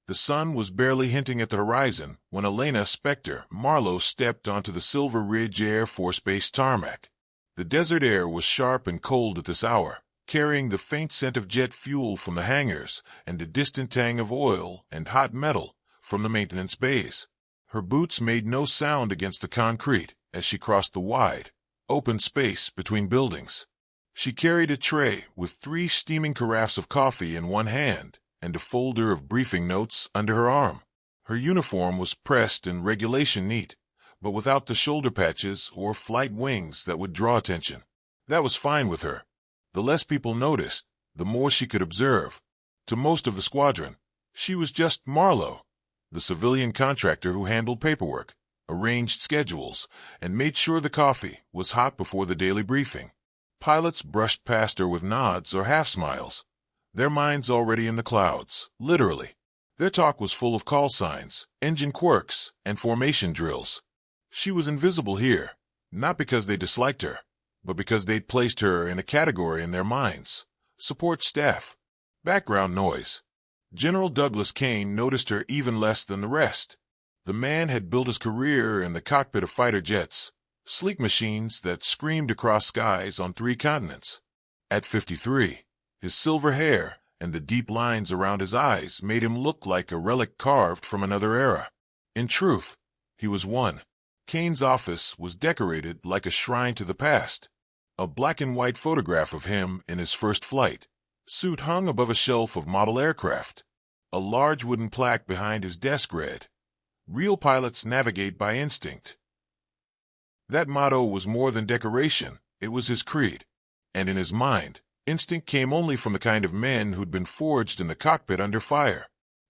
The sun was barely hinting at the horizon when Elena Spectre Marlowe stepped onto the Silver Ridge Air Force Base tarmac. The desert air was sharp and cold at this hour, carrying the faint scent of jet fuel from the hangars and a distant tang of oil and hot metal from the maintenance bays. Her boots made no sound against the concrete as she crossed the wide, open space between buildings. She carried a tray with 3 steaming carafes of coffee in one hand and a folder of briefing notes under her arm. Her uniform was pressed in regulation neat, but without the shoulder patches or flight wings that would draw attention. That was fine with her. The less people noticed, the more she could observe. To most of the squadron, she was just Marlowe, the civilian contractor who handled paperwork, arranged schedules, and made sure the coffee was hot before the daily briefing. Pilots brushed past her with nods or half-smiles, their minds already in the clouds, literally. Their talk was full of call signs, engine quirks, and formation drills. She was invisible here, not because they disliked her, but because they'd placed her in a category in their minds. Support staff. Background noise. General Douglas Kane noticed her even less than the rest. The man had built his career in the cockpit of fighter jets, sleek machines that screamed across skies on 3 continents. At 53, his silver hair and the deep lines around his eyes made him look like a relic carved from another era. In truth, he was one. Kane's office was decorated like a shrine to the past. A black-and-white photograph of him in his first flight suit hung above a shelf of model aircraft. A large wooden plaque behind his desk read, "Real pilots navigate by instinct." That motto was more than decoration, it was his creed. And in his mind, instinct came only from the kind of men who'd been forged in the cockpit under fire.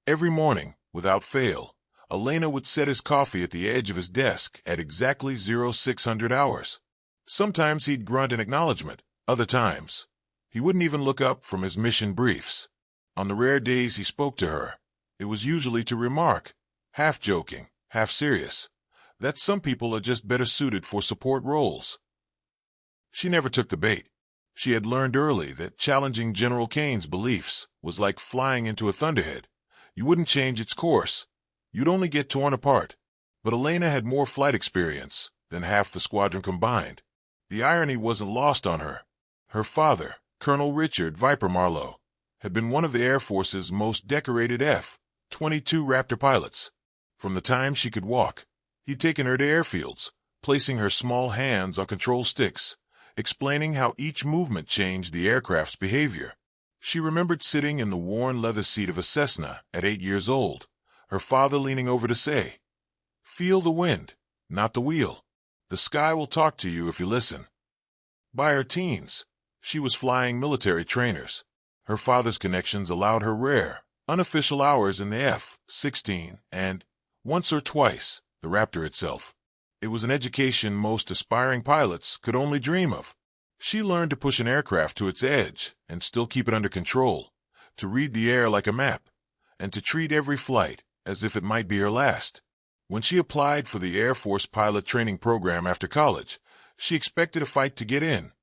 Every morning, without fail, Elena would set his coffee at the edge of his desk at exactly 0600 hours. Sometimes he'd grunt in acknowledgement, other times he wouldn't even look up from his mission briefs. On the rare days he spoke to her, it was usually to remark, half joking, half serious, that some people are just better suited for support roles. She never took the bait. She had learned early that challenging General Kane's beliefs was like flying into a thunderhead. You wouldn't change its course. You'd only get torn apart. But Elena had more flight experience than half the squadron combined. The irony wasn't lost on her. Her father, Colonel Richard Viper Marlowe, had been one of the Air Force's most decorated F-22 Raptor pilots. From the time she could walk, he'd taken her to airfields, placing her small hands on control sticks, explaining how each movement changed the aircraft's behavior. She remembered sitting in the worn leather seat of a Cessna at 8 years old, her father leaning over to say, "Feel the wind, not the wheel. The sky will talk to you if you listen." By her teens, she was flying military trainers. Her father's connections allowed her rare, unofficial hours in the F-16 and, once or twice, the Raptor itself. It was an education most aspiring pilots could only dream of. She learned to push an aircraft to its edge and still keep it under control, to read the air like a map, and to treat every flight as if it might be her last. When she applied for the Air Force pilot training program after college, she expected a fight to get in,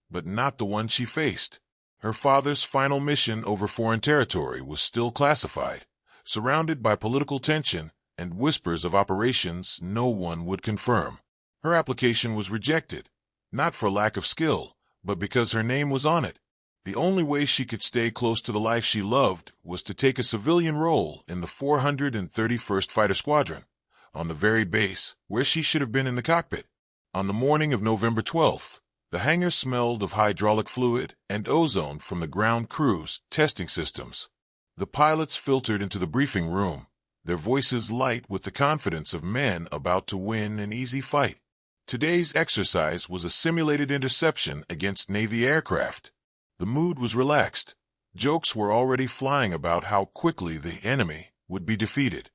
but not the one she faced. Her father's final mission over foreign territory was still classified, surrounded by political tension and whispers of operations no one would confirm. Her application was rejected, not for lack of skill, but because her name was on it. The only way she could stay close to the life she loved was to take a civilian role in the 431st Fighter Squadron, on the very base where she should have been in the cockpit. On the morning of November 12th, the hangar smelled of hydraulic fluid and ozone from the ground crew's testing systems. The pilots filtered into the briefing room, their voices light with the confidence of men about to win an easy fight. Today's exercise was a simulated interception against Navy aircraft. The mood was relaxed. Jokes were already flying about how quickly the enemy would be defeated.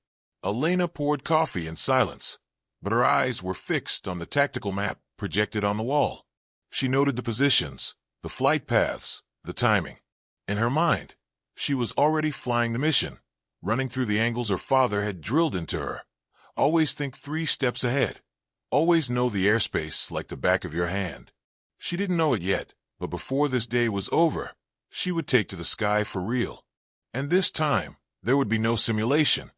Elena poured coffee in silence, but her eyes were fixed on the tactical map projected on the wall. She noted the positions, the flight paths, the timing. In her mind, she was already flying the mission, running through the angles her father had drilled into her. Always think 3 steps ahead. Always know the airspace like the back of your hand. She didn't know it yet, but before this day was over, she would take to the sky for real. And this time, There would be no simulation.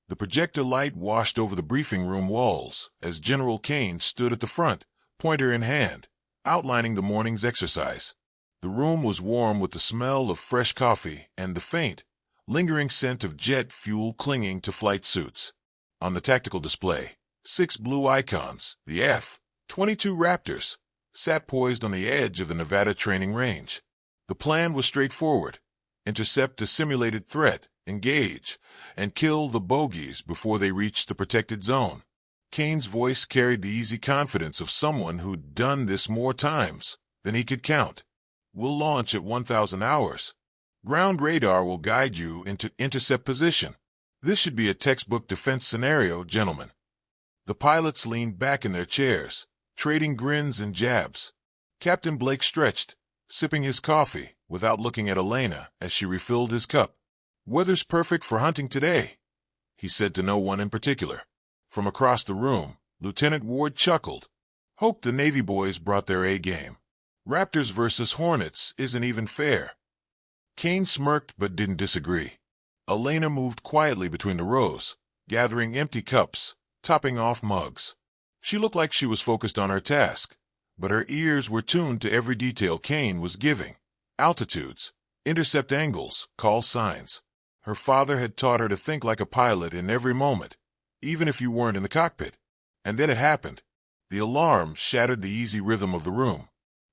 The projector light washed over the briefing room walls as General Kane stood at the front, pointer in hand, outlining the morning's exercise. The room was warm with the smell of fresh coffee and the faint, lingering scent of jet fuel clinging to flight suits. On the tactical display, 6 blue icons, the F-22 Raptors, sat poised on the edge of the Nevada training range. The plan was straightforward: intercept a simulated threat, engage, and kill the bogies before they reached the protected zone. Kane's voice carried the easy confidence of someone who'd done this more times than he could count. We'll launch at 1,000 hours. Ground radar will guide you into intercept position. This should be a textbook defense scenario, gentlemen. The pilots leaned back in their chairs, trading grins and jabs. Captain Blake stretched, sipping his coffee without looking at Elena as she refilled his cup. "Weather's perfect for hunting today," he said to no one in particular. From across the room, Lieutenant Ward chuckled. "Hope the Navy boys brought their A-game. Raptors versus Hornets isn't even fair." Kane smirked but didn't disagree. Elena moved quietly between the rows, gathering empty cups, topping off mugs. She looked like she was focused on her task, but her ears were tuned to every detail Kane was giving: altitudes, intercept angles, call signs. Her father had taught her to think like a pilot in every moment, even if you weren't in the cockpit. And then it happened. The alarm shattered the easy rhythm of the room.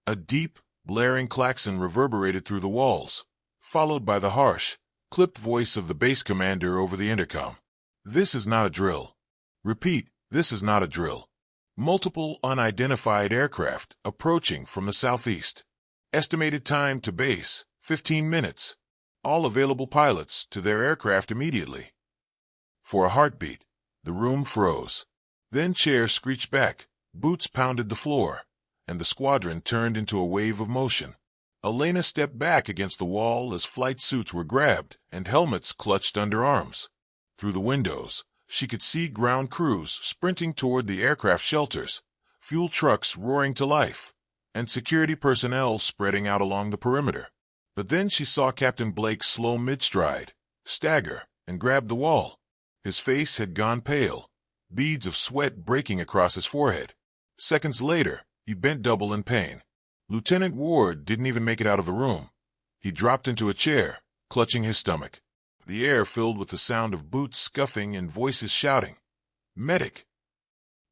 A deep, blaring klaxon reverberated through the walls, followed by the harsh, clipped voice of the base commander over the intercom. "This is not a drill. Repeat, this is not a drill. Multiple unidentified aircraft approaching from the southeast. Estimated time to base, 15 minutes. All available pilots to their aircraft immediately." For a heartbeat, the room froze. Then chairs screeched back, boots pounded the floor, and the squadron turned into a wave of motion. Elena stepped back against the wall as flight suits were grabbed and helmets clutched under arms. Through the windows, she could see ground crews sprinting toward the aircraft shelters, fuel trucks roaring to life, and security personnel spreading out along the perimeter. But then she saw Captain Blake slow mid-stride, stagger, and grab the wall. His face had gone pale, beads of sweat breaking across his forehead. Seconds later, he bent double in pain. Lieutenant Ward didn't even make it out of the room. He dropped into a chair, clutching his stomach. The air filled with the sound of boots scuffing and voices shouting, "Medic!"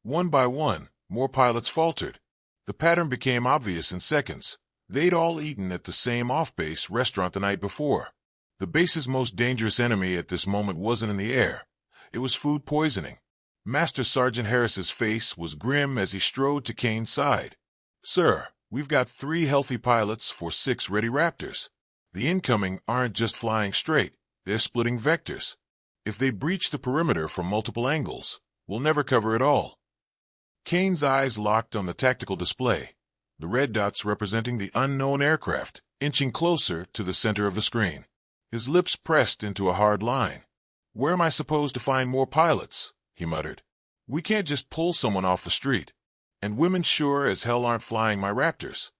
One by one, more pilots faltered. The pattern became obvious in seconds. They'd all eaten at the same off-base restaurant the night before. The base's most dangerous enemy at this moment wasn't in the air. It was food poisoning. Master Sergeant Harris's face was grim as he strode to Kane's side. "Sir, we've got 3 healthy pilots for 6 ready Raptors. The incoming aren't just flying straight, they're splitting vectors. If they breach the perimeter from multiple angles, we'll never cover it all." Kane's eyes locked on the tactical display, the red dots representing the unknown aircraft, inching closer to the center of the screen. His lips pressed into a hard line. "Where am I supposed to find more pilots?" he muttered. "We can't just pull someone off the street. And women sure as hell aren't flying my Raptors."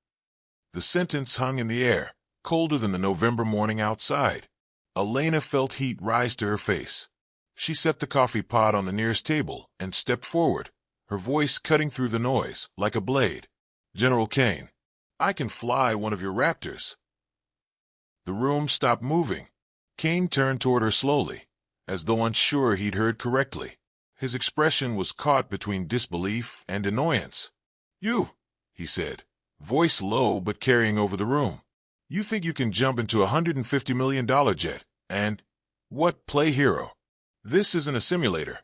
The sentence hung in the air, colder than the November morning outside. Elena felt heat rise to her face. She set the coffee pot on the nearest table and stepped forward, her voice cutting through the noise like a blade. "General Kane, I can fly one of your Raptors." The room stopped moving. Kane turned toward her slowly, as though unsure he'd heard correctly. His expression was caught between disbelief and annoyance. "You," he said, voice low but carrying over the room. "You think you can jump into a $150 million jet and, what, play hero? This isn't a simulator."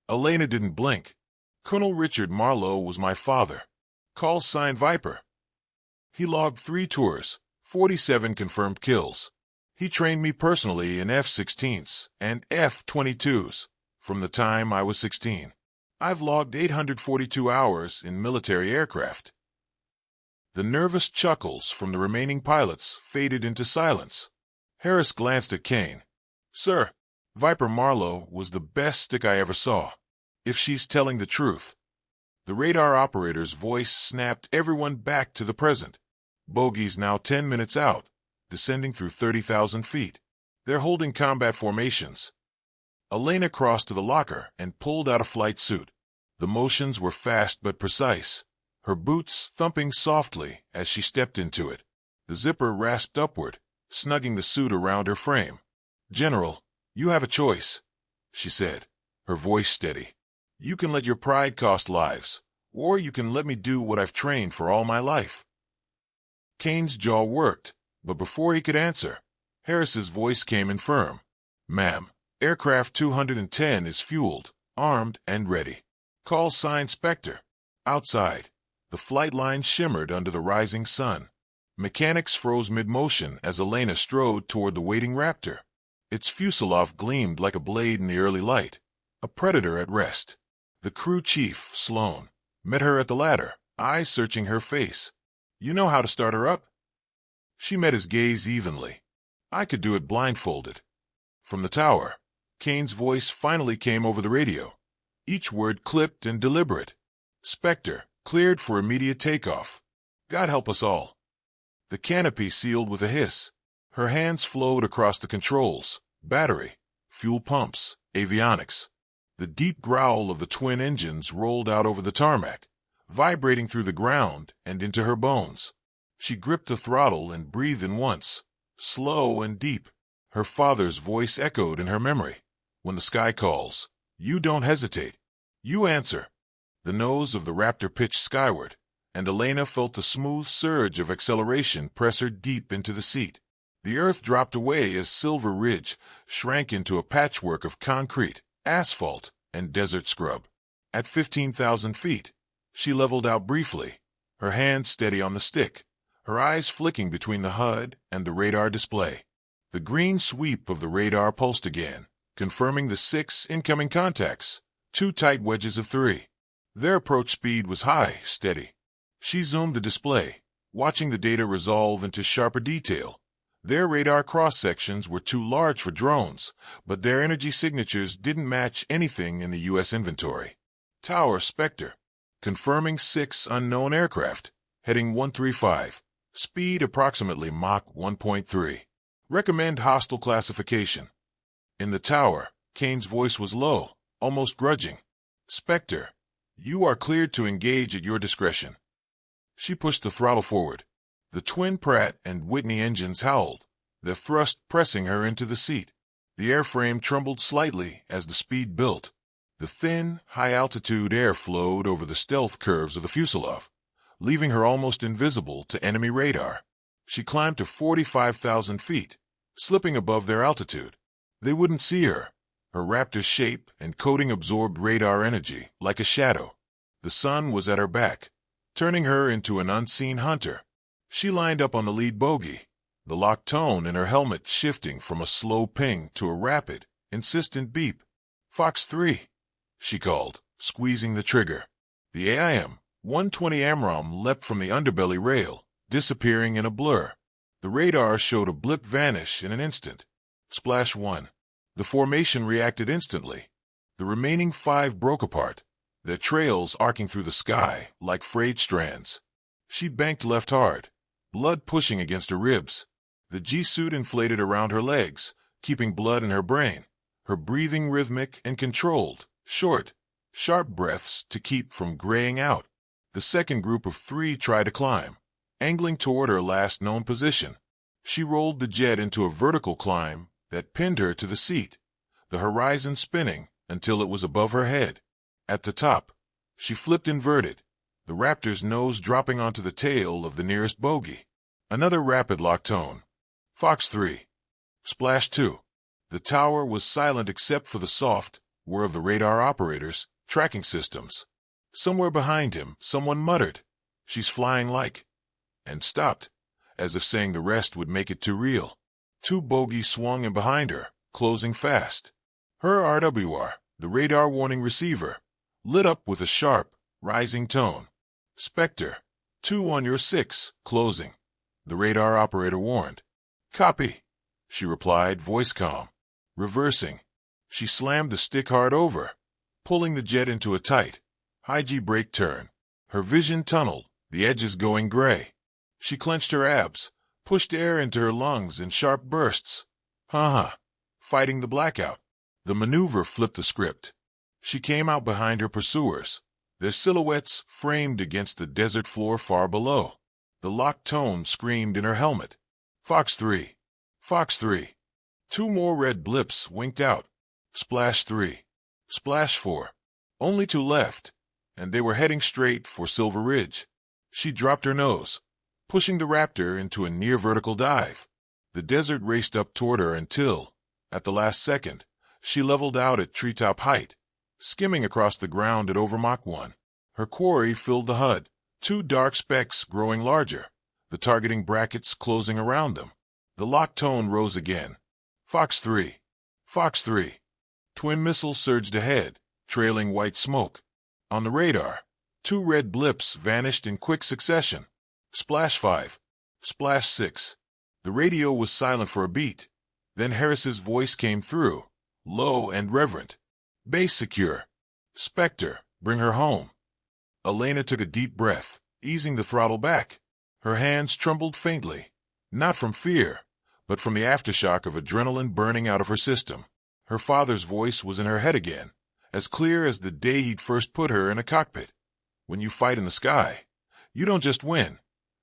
Elena didn't blink. "Colonel Richard Marlowe was my father. Call sign Viper. He logged 3 tours, 47 confirmed kills. He trained me personally in F-16s and F-22s from the time I was 16. I've logged 842 hours in military aircraft." The nervous chuckles from the remaining pilots faded into silence. Harris glanced at Kane. "Sir, Viper Marlowe was the best stick I ever saw. If she's telling the truth." The radar operator's voice snapped everyone back to the present. "Bogey's now 10 minutes out, descending through 30,000 feet. They're holding combat formations. Elena crossed to the locker and pulled out a flight suit. The motions were fast but precise, her boots thumping softly as she stepped into it. The zipper rasped upward, snugging the suit around her frame. "General, you have a choice," she said, her voice steady. "You can let your pride cost lives, or you can let me do what I've trained for all my life." Kane's jaw worked, but before he could answer, Harris's voice came in firm. "Ma'am, Aircraft 210 is fueled, armed, and ready. Call sign Spectre." Outside, the flight line shimmered under the rising sun. Mechanics froze mid-motion as Elena strode toward the waiting Raptor. Its fuselage gleamed like a blade in the early light, a predator at rest. The crew chief, Sloan, met her at the ladder, eyes searching her face. "You know how to start her up?" She met his gaze evenly. "I could do it blindfolded." From the tower, Kane's voice finally came over the radio, each word clipped and deliberate. "Spectre, cleared for immediate takeoff. God help us all." The canopy sealed with a hiss. Her hands flowed across the controls, battery, fuel pumps, avionics. The deep growl of the twin engines rolled out over the tarmac, vibrating through the ground and into her bones. She gripped the throttle and breathed in once, slow and deep. Her father's voice echoed in her memory. "When the sky calls, you don't hesitate. You answer." The nose of the Raptor pitched skyward, and Elena felt the smooth surge of acceleration press her deep into the seat. The earth dropped away as Silver Ridge shrank into a patchwork of concrete, asphalt, and desert scrub. At 15,000 feet, she leveled out briefly, her hand steady on the stick, her eyes flicking between the HUD and the radar display. The green sweep of the radar pulsed again, confirming the 6 incoming contacts, 2 tight wedges of 3. Their approach speed was high, steady. She zoomed the display, watching the data resolve into sharper detail. Their radar cross-sections were too large for drones, but their energy signatures didn't match anything in the U.S. inventory. Tower Spectre, confirming 6 unknown aircraft, heading 135, speed approximately Mach 1.3. Recommend hostile classification. In the tower, Kane's voice was low, almost grudging. "Spectre, you are cleared to engage at your discretion." She pushed the throttle forward. The twin Pratt and Whitney engines howled, their thrust pressing her into the seat. The airframe trembled slightly as the speed built. The thin, high-altitude air flowed over the stealth curves of the fuselage, leaving her almost invisible to enemy radar. She climbed to 45,000 feet, slipping above their altitude. They wouldn't see her. Her Raptor's shape and coating absorbed radar energy like a shadow. The sun was at her back, turning her into an unseen hunter. She lined up on the lead bogey, the locked tone in her helmet shifting from a slow ping to a rapid, insistent beep. "Fox 3, she called, squeezing the trigger. The AIM-120 AMRAAM leapt from the underbelly rail, disappearing in a blur. The radar showed a blip vanish in an instant. Splash 1. The formation reacted instantly. The remaining 5 broke apart, their trails arcing through the sky like frayed strands. She banked left hard, blood pushing against her ribs. The G-suit inflated around her legs, keeping blood in her brain, her breathing rhythmic and controlled, short, sharp breaths to keep from graying out. The second group of 3 tried to climb, angling toward her last known position. She rolled the jet into a vertical climb that pinned her to the seat, the horizon spinning until it was above her head. At the top, she flipped inverted, the Raptor's nose dropping onto the tail of the nearest bogey. Another rapid lock tone. "Fox 3. Splash 2. The tower was silent except for the soft whir of the radar operator's tracking systems. Somewhere behind him, someone muttered, "She's flying like," and stopped, as if saying the rest would make it too real. 2 bogies swung in behind her, closing fast. Her RWR, the radar warning receiver, lit up with a sharp, rising tone. "Spectre, 2 on your 6, closing," the radar operator warned. "Copy," she replied, voice calm. Reversing, she slammed the stick hard over, pulling the jet into a tight, high-G brake turn. Her vision tunneled, the edges going gray. She clenched her abs, pushed air into her lungs in sharp bursts. Haha. Fighting the blackout. The maneuver flipped the script. She came out behind her pursuers, their silhouettes framed against the desert floor far below. The locked tone screamed in her helmet. Fox 3. Fox 3. Two more red blips winked out. Splash 3. Splash 4. Only two left, and they were heading straight for Silver Ridge. She dropped her nose, pushing the raptor into a near-vertical dive. The desert raced up toward her until, at the last second, she leveled out at treetop height, skimming across the ground at over Mach 1. Her quarry filled the HUD, two dark specks growing larger, the targeting brackets closing around them. The locked tone rose again. Fox 3. Fox 3. Twin missiles surged ahead, trailing white smoke. On the radar, two red blips vanished in quick succession. Splash 5. Splash 6. The radio was silent for a beat. Then Harris's voice came through, low and reverent. Base secure. Spectre, bring her home. Elena took a deep breath, easing the throttle back. Her hands trembled faintly, not from fear, but from the aftershock of adrenaline burning out of her system. Her father's voice was in her head again, as clear as the day he'd first put her in a cockpit. When you fight in the sky, you don't just win.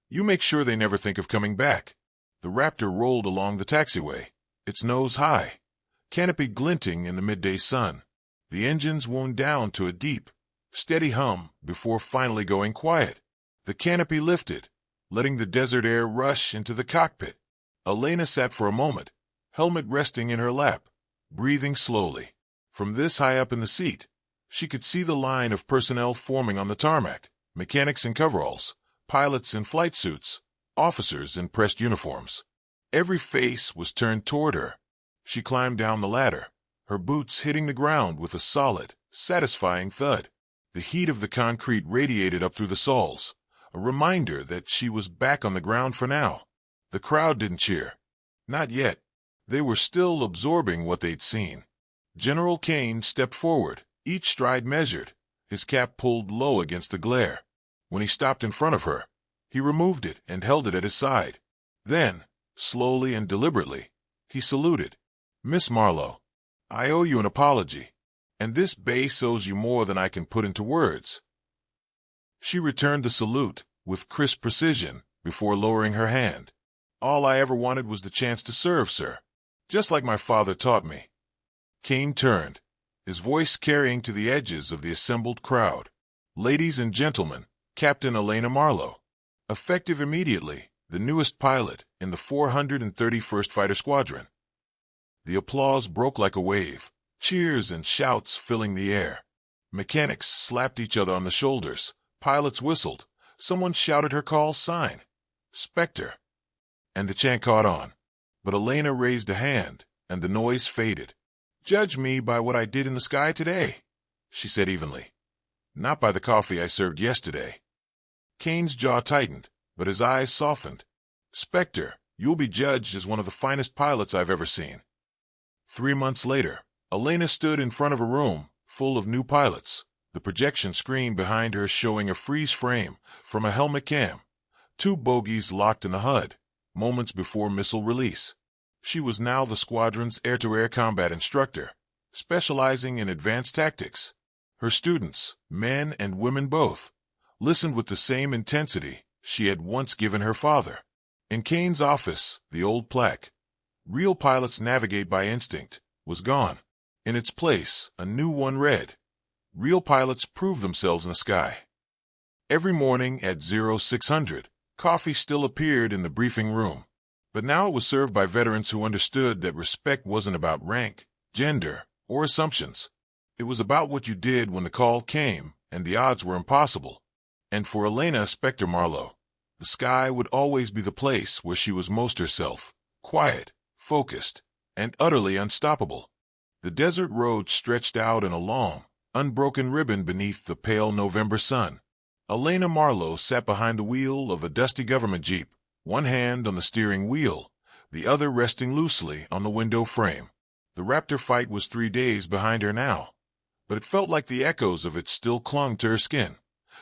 You make sure they never think of coming back. The Raptor rolled along the taxiway, its nose high, canopy glinting in the midday sun. The engines wound down to a deep, steady hum before finally going quiet. The canopy lifted, letting the desert air rush into the cockpit. Elena sat for a moment, helmet resting in her lap, breathing slowly. From this high up in the seat, she could see the line of personnel forming on the tarmac, mechanics in coveralls, pilots in flight suits, officers in pressed uniforms. Every face was turned toward her. She climbed down the ladder, her boots hitting the ground with a solid, satisfying thud. The heat of the concrete radiated up through the soles, a reminder that she was back on the ground for now. The crowd didn't cheer. Not yet. They were still absorbing what they'd seen. General Kane stepped forward, each stride measured, his cap pulled low against the glare. When he stopped in front of her, he removed it and held it at his side. Then, slowly and deliberately, he saluted. Miss Marlowe, I owe you an apology, and this base owes you more than I can put into words. She returned the salute with crisp precision before lowering her hand. All I ever wanted was the chance to serve, sir, just like my father taught me. Kane turned, his voice carrying to the edges of the assembled crowd. Ladies and gentlemen, Captain Elena Marlowe, effective immediately, the newest pilot in the 431st Fighter Squadron. The applause broke like a wave, cheers and shouts filling the air. Mechanics slapped each other on the shoulders, pilots whistled, someone shouted her call sign, Spectre, and the chant caught on. But Elena raised a hand, and the noise faded. Judge me by what I did in the sky today, she said evenly. Not by the coffee I served yesterday. Kane's jaw tightened, but his eyes softened. Spectre, you'll be judged as one of the finest pilots I've ever seen. 3 months later, Elena stood in front of a room full of new pilots, the projection screen behind her showing a freeze frame from a helmet cam, 2 bogies locked in the HUD, moments before missile release. She was now the squadron's air-to-air combat instructor, specializing in advanced tactics. Her students, men and women both, listened with the same intensity she had once given her father. In Kane's office, the old plaque, "Real pilots navigate by instinct," was gone. In its place, a new one read, "Real pilots prove themselves in the sky." Every morning at 0600, coffee still appeared in the briefing room, but now it was served by veterans who understood that respect wasn't about rank, gender, or assumptions. It was about what you did when the call came and the odds were impossible. And for Elena Spectre Marlowe, the sky would always be the place where she was most herself, quiet, focused, and utterly unstoppable. The desert road stretched out in a long, unbroken ribbon beneath the pale November sun. Elena Marlowe sat behind the wheel of a dusty government jeep, one hand on the steering wheel, the other resting loosely on the window frame. The Raptor fight was 3 days behind her now, but it felt like the echoes of it still clung to her skin.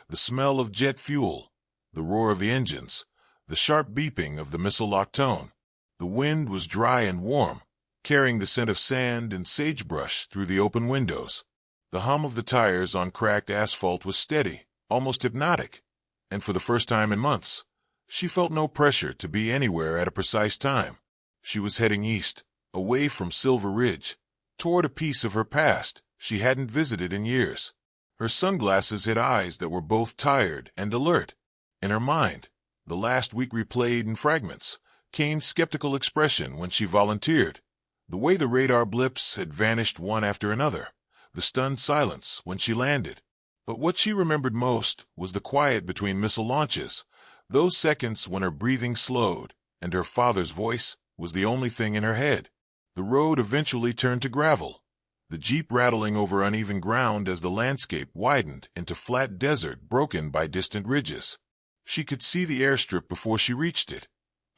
The smell of jet fuel, the roar of the engines, the sharp beeping of the missile-locked tone. The wind was dry and warm, carrying the scent of sand and sagebrush through the open windows. The hum of the tires on cracked asphalt was steady, almost hypnotic, and for the first time in months, she felt no pressure to be anywhere at a precise time. She was heading east, away from Silver Ridge, toward a piece of her past she hadn't visited in years. Her sunglasses hid eyes that were both tired and alert. In her mind, the last week replayed in fragments, Kane's skeptical expression when she volunteered, the way the radar blips had vanished one after another, the stunned silence when she landed. But what she remembered most was the quiet between missile launches, those seconds when her breathing slowed and her father's voice was the only thing in her head. The road eventually turned to gravel, the Jeep rattling over uneven ground as the landscape widened into flat desert broken by distant ridges. She could see the airstrip before she reached it,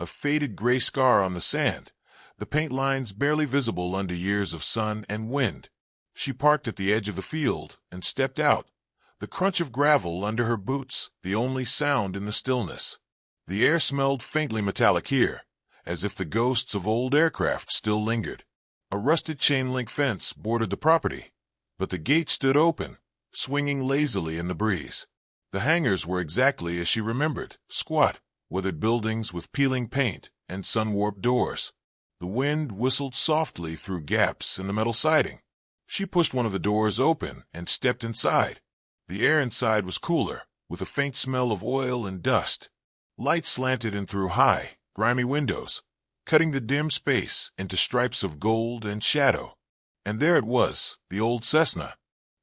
a faded gray scar on the sand, the paint lines barely visible under years of sun and wind. She parked at the edge of the field and stepped out, the crunch of gravel under her boots the only sound in the stillness. The air smelled faintly metallic here, as if the ghosts of old aircraft still lingered. A rusted chain-link fence bordered the property, but the gate stood open, swinging lazily in the breeze. The hangars were exactly as she remembered, squat, weathered buildings with peeling paint and sun-warped doors. The wind whistled softly through gaps in the metal siding. She pushed one of the doors open and stepped inside. The air inside was cooler, with a faint smell of oil and dust. Light slanted in through high, grimy windows, cutting the dim space into stripes of gold and shadow. And there it was, the old Cessna.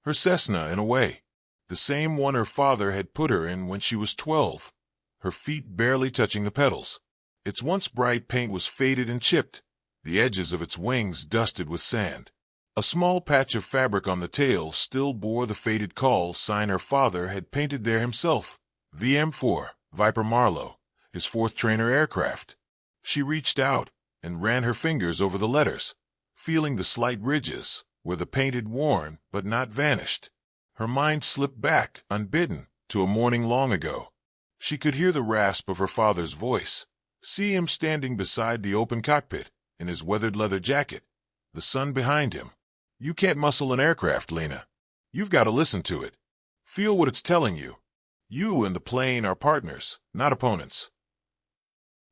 Her Cessna, in a way. The same one her father had put her in when she was 12, her feet barely touching the pedals. Its once bright paint was faded and chipped, the edges of its wings dusted with sand. A small patch of fabric on the tail still bore the faded call sign her father had painted there himself, VM4, Viper Marlowe, his fourth trainer aircraft. She reached out and ran her fingers over the letters, feeling the slight ridges where the paint had worn but not vanished. Her mind slipped back, unbidden, to a morning long ago. She could hear the rasp of her father's voice, see him standing beside the open cockpit in his weathered leather jacket, the sun behind him. "You can't muscle an aircraft, Lena. You've got to listen to it. Feel what it's telling you. You and the plane are partners, not opponents."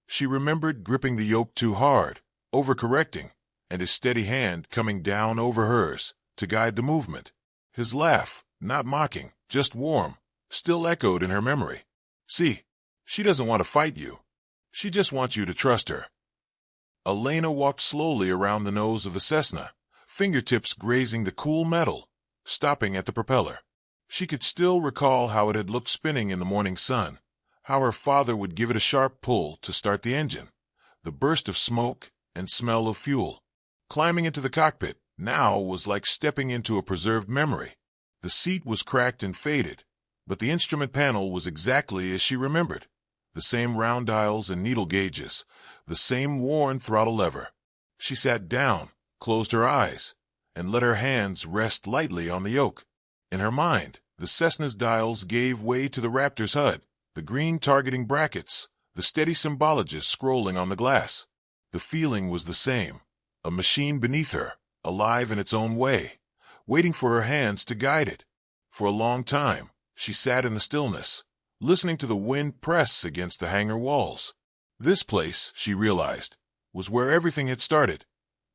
She remembered gripping the yoke too hard, overcorrecting, and his steady hand coming down over hers to guide the movement. His laugh, not mocking, just warm, still echoed in her memory. "See, she doesn't want to fight you. She just wants you to trust her." Elena walked slowly around the nose of the Cessna, fingertips grazing the cool metal, stopping at the propeller. She could still recall how it had looked spinning in the morning sun, how her father would give it a sharp pull to start the engine, the burst of smoke and smell of fuel. Climbing into the cockpit now was like stepping into a preserved memory. The seat was cracked and faded, but the instrument panel was exactly as she remembered. The same round dials and needle gauges, the same worn throttle lever. She sat down, closed her eyes, and let her hands rest lightly on the yoke. In her mind, the Cessna's dials gave way to the Raptor's HUD, the green targeting brackets, the steady symbologist scrolling on the glass. The feeling was the same, a machine beneath her, alive in its own way, waiting for her hands to guide it. For a long time, she sat in the stillness, listening to the wind press against the hangar walls. This place, she realized, was where everything had started.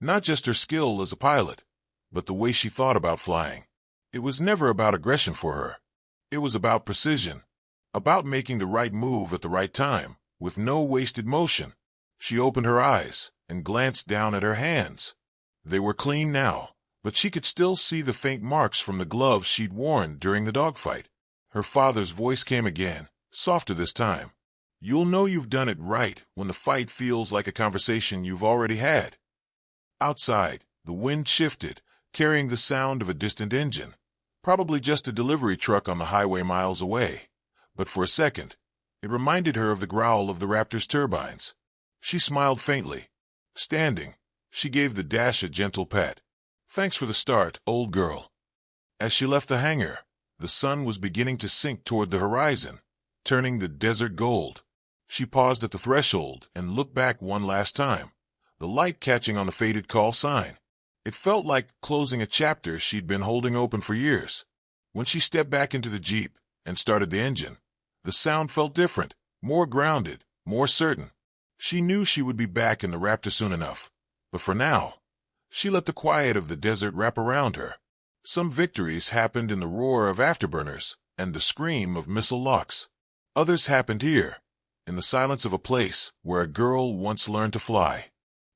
Not just her skill as a pilot, but the way she thought about flying. It was never about aggression for her. It was about precision, about making the right move at the right time, with no wasted motion. She opened her eyes and glanced down at her hands. They were clean now, but she could still see the faint marks from the gloves she'd worn during the dogfight. Her father's voice came again, softer this time. "You'll know you've done it right when the fight feels like a conversation you've already had." Outside, the wind shifted, carrying the sound of a distant engine, probably just a delivery truck on the highway miles away. But for a second, it reminded her of the growl of the Raptor's turbines. She smiled faintly. Standing, she gave the dash a gentle pat. "Thanks for the start, old girl." As she left the hangar, the sun was beginning to sink toward the horizon, turning the desert gold. She paused at the threshold and looked back one last time, the light catching on the faded call sign. It felt like closing a chapter she'd been holding open for years. When she stepped back into the Jeep and started the engine, the sound felt different, more grounded, more certain. She knew she would be back in the Raptor soon enough, but for now, she let the quiet of the desert wrap around her. Some victories happened in the roar of afterburners and the scream of missile locks. Others happened here, in the silence of a place where a girl once learned to fly.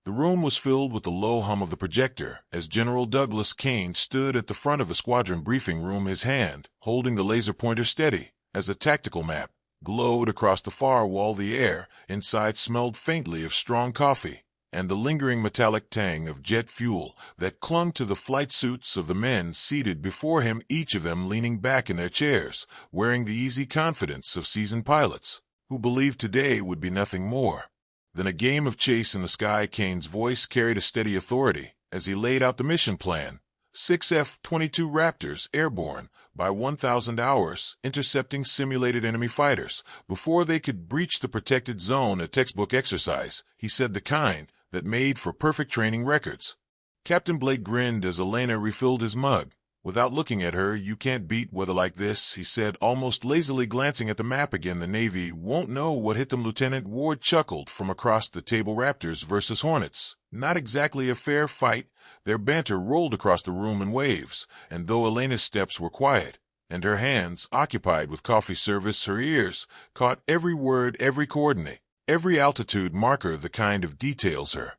The room was filled with the low hum of the projector as General Douglas Kane stood at the front of the squadron briefing room, his hand holding the laser pointer steady as a tactical map glowed across the far wall. The air inside smelled faintly of strong coffee and the lingering metallic tang of jet fuel that clung to the flight suits of the men seated before him, each of them leaning back in their chairs, wearing the easy confidence of seasoned pilots who believed today would be nothing more than a game of chase in the sky. Kane's voice carried a steady authority as he laid out the mission plan. 6 F-22 Raptors airborne by 1,000 hours, intercepting simulated enemy fighters before they could breach the protected zone. A textbook exercise, he said, the kind that made for perfect training records. Captain Blake grinned as Elena refilled his mug. Without looking at her, you can't beat weather like this, he said, almost lazily glancing at the map again. The Navy won't know what hit them. Lieutenant Ward chuckled from across the table. Raptors versus Hornets. Not exactly a fair fight. Their banter rolled across the room in waves, and though Elena's steps were quiet, and her hands occupied with coffee service, her ears caught every word, every coordinate, every altitude marker, the kind of details her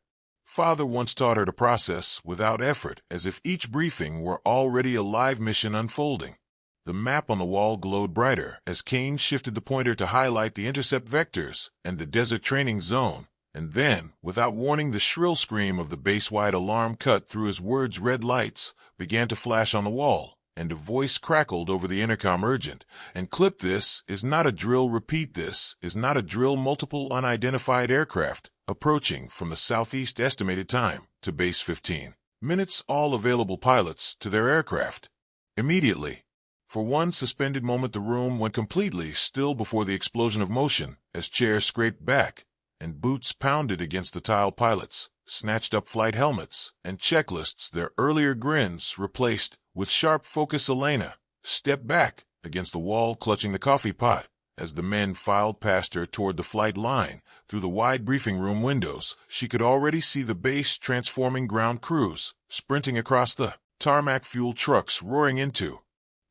father once taught her to process without effort, as if each briefing were already a live mission unfolding. The map on the wall glowed brighter as Kane shifted the pointer to highlight the intercept vectors and the desert training zone, and then, without warning, the shrill scream of the base-wide alarm cut through his words. Red lights began to flash on the wall, and a voice crackled over the intercom, urgent and clip. This is not a drill. Repeat, this is not a drill. Multiple unidentified aircraft approaching from the southeast. Estimated time to base 15 minutes. All available pilots to their aircraft immediately. For one suspended moment, the room went completely still before the explosion of motion as chairs scraped back and boots pounded against the tile. Pilots snatched up flight helmets and checklists, their earlier grins replaced with sharp focus. Elena stepped back against the wall, clutching the coffee pot, as the men filed past her toward the flight line. Through the wide briefing room windows, she could already see the base transforming, ground crews sprinting across the tarmac, fuel trucks roaring into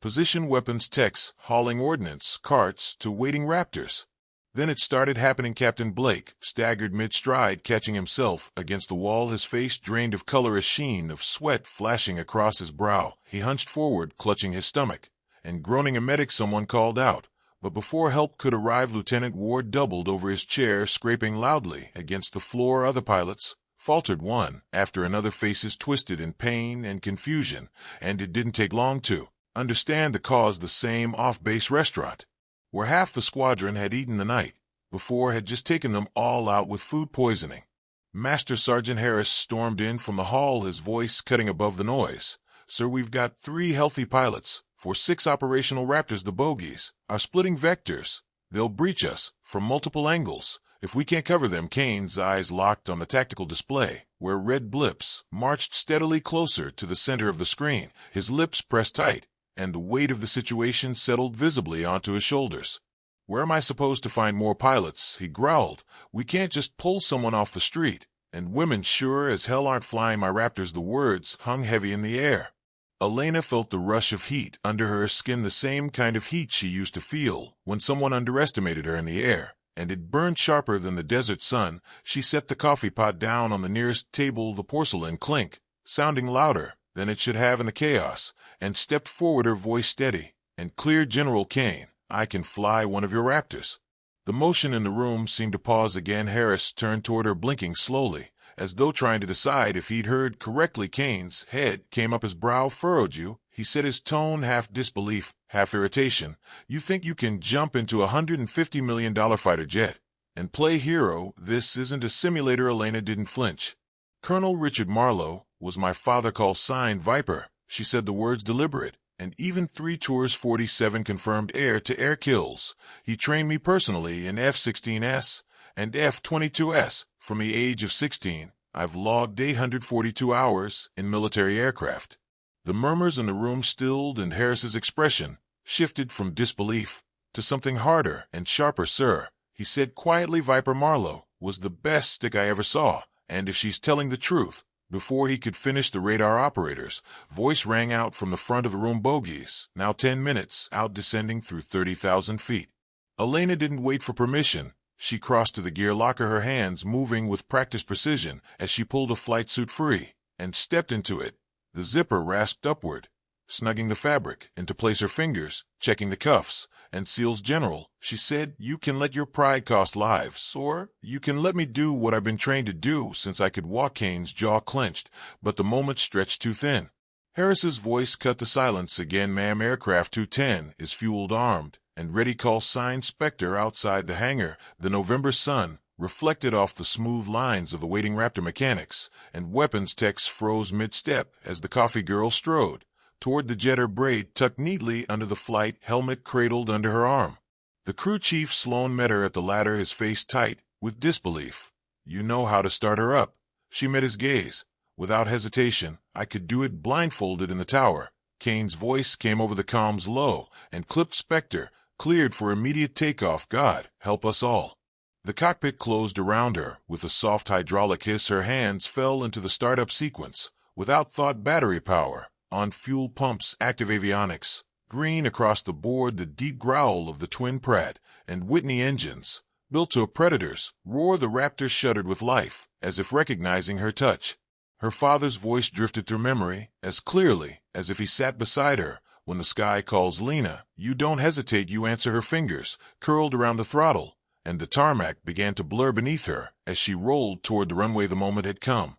position, weapons techs hauling ordnance carts to waiting Raptors. Then it started happening. Captain Blake staggered mid-stride, catching himself against the wall, his face drained of color, a sheen of sweat flashing across his brow. He hunched forward, clutching his stomach and groaning. A medic, someone called out, but before help could arrive, Lieutenant Ward doubled over his chair, scraping loudly against the floor. Other pilots faltered one after another, faces twisted in pain and confusion, and it didn't take long to understand the cause. The same off-base restaurant where half the squadron had eaten the night before had just taken them all out with food poisoning. Master Sergeant Harris stormed in from the hall, his voice cutting above the noise. Sir, we've got 3 healthy pilots for 6 operational Raptors. The bogies are splitting vectors. They'll breach us from multiple angles if we can't cover them. Kane's eyes locked on the tactical display, where red blips marched steadily closer to the center of the screen. His lips pressed tight, and the weight of the situation settled visibly onto his shoulders. Where am I supposed to find more pilots? He growled. We can't just pull someone off the street, and women sure as hell aren't flying my Raptors. The words hung heavy in the air. Elena felt the rush of heat under her skin, the same kind of heat she used to feel when someone underestimated her in the air, and it burned sharper than the desert sun. She set the coffee pot down on the nearest table, the porcelain clink sounding louder than it should have in the chaos, and stepped forward, her voice steady and clear. General Kane, I can fly one of your Raptors. The motion in the room seemed to pause again. Harris turned toward her, blinking slowly, as though trying to decide if he'd heard correctly. Kane's head came up, his brow furrowed. You, he said, his tone half disbelief, half irritation. You think you can jump into a $150 million fighter jet and play hero? This isn't a simulator. Elena didn't flinch. Colonel Richard Marlowe was my father, call sign Viper. She said the words deliberate, and even 3 tours, 47 confirmed air-to-air kills. He trained me personally in F-16S and F-22S from the age of 16. I've logged 842 hours in military aircraft. The murmurs in the room stilled, and Harris's expression shifted from disbelief to something harder and sharper. Sir, he said quietly, Viper Marlowe was the best stick I ever saw, and if she's telling the truth. Before he could finish, the radar operator's voice rang out from the front of the room. Bogies, now 10 minutes out, descending through 30,000 feet. Elena didn't wait for permission. She crossed to the gear locker, her hands moving with practiced precision as she pulled a flight suit free and stepped into it. The zipper rasped upward, snugging the fabric into place. Her fingers checking the cuffs and seals. General, she said, you can let your pride cost lives, or you can let me do what I've been trained to do since I could walk. Kane's jaw clenched, but the moment stretched too thin. Harris's voice cut the silence again. Ma'am, aircraft 210 is fueled, armed, and ready. Call sign. Spectre outside the hangar. The November sun reflected off the smooth lines of the waiting Raptor mechanics, and weapons techs froze mid-step as the coffee girl strode toward the jet, her braid tucked neatly under the flight helmet cradled under her arm. The crew chief Sloan met her at the ladder, his face tight with disbelief. You know how to start her up? She met his gaze without hesitation. I could do it blindfolded in the tower. Kane's voice came over the comms, low and clipped. Spectre cleared for immediate takeoff. God help us all. The cockpit closed around her with a soft hydraulic hiss. Her hands fell into the startup sequence without thought. Battery power on, fuel pumps active, avionics green across the board. The deep growl of the twin Pratt and Whitney engines, built to a Predator's roar. The Raptor shuddered with life, as if recognizing her touch. Her father's voice drifted through memory as clearly as if he sat beside her. When the sky calls, Lena, you don't hesitate, you answer. Her fingers curled around the throttle, and the tarmac began to blur beneath her as she rolled toward the runway. The moment had come.